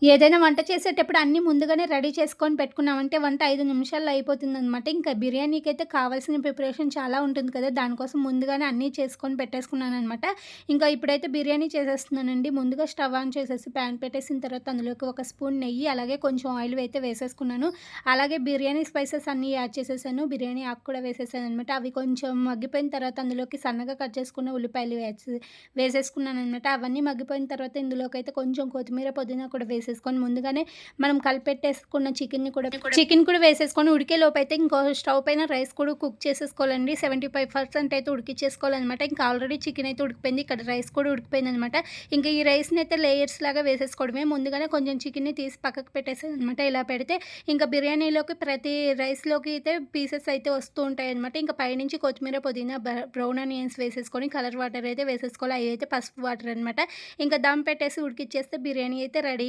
ఏదైనా వంట చేసేటప్పుడు అన్నీ ముందుగానే రెడీ చేసుకొని పెట్టుకున్నామంటే వంట 5 నిమిషాల్లో అయిపోతుందనమాట. ఇంకా బిర్యానీకైతే కావాల్సిన ప్రిపరేషన్ చాలా ఉంటుంది కదా! దానికోసం ముందుగానే అన్నీ చేసుకొని పెట్టేసుకున్నాననమాట. ఇంకా ఇప్పుడైతే బిర్యానీ చేసేస్తున్నానండి. ముందుగా స్టవ్ ఆన్ చేసేసి ప్యాన్ పెట్టేసిన తర్వాత అందులోకి ఒక స్పూన్ నెయ్యి, అలాగే కొంచెం ఆయిల్ అయితే వేసేసుకున్నాను. అలాగే బిర్యానీ స్పైసెస్ అన్నీ యాడ్ చేసేసాను. బిర్యానీ ఆకు కూడా వేసేసాననమాట. అవి కొంచెం మగ్గిపోయిన తర్వాత అందులోకి సన్నగా కట్ చేసుకున్న ఉల్లిపాయలు వేసేసుకున్నాననమాట. అవన్నీ మగ్గిపోయిన తర్వాత ఇందులోకైతే కొంచెం కొత్తిమీర, పుదీనా కూడా వేసేసుకొని ముందుగానే మనం కలిపెట్టేసుకున్న చికెన్ కూడా వేసేసుకొని ఉడికేలోపైతే ఇంకో స్టవ్ పైన రైస్ కూడా కుక్ చేసేసుకోవాలండి. 75% అయితే ఉడికిచ్చేసుకోవాలనమాట. ఇంకా ఆల్రెడీ చికెన్ అయితే ఉడికిపోయింది. ఇక్కడ రైస్ కూడా ఉడికిపోయిందనమాట. ఇంకా ఈ రైస్‌ని అయితే లేయర్స్ లాగా వేసేసుకోవడమే. ముందుగానే కొంచెం చికెన్‌ని తీసి పక్కకు పెట్టేసాననమాట. ఇలా పెడితే ఇంకా బిర్యానీలోకి ప్రతి రైస్‌లోకి అయితే పీసెస్ అయితే వస్తూ ఉంటాయనమాట. ఇంకా పైనుంచి కొత్తిమీర, పుదీనా, బ్రౌన్ ఆనియన్స్ వేసేసుకొని కలర్ వాటర్ అయితే వేసేసుకోవాలి. అవి అయితే పసుపు వాటర్ అనమాట. ఇంకా దమ్ పెట్టేసి ఉడికిచ్చేస్తే బిర్యానీ అయితే రెడీ.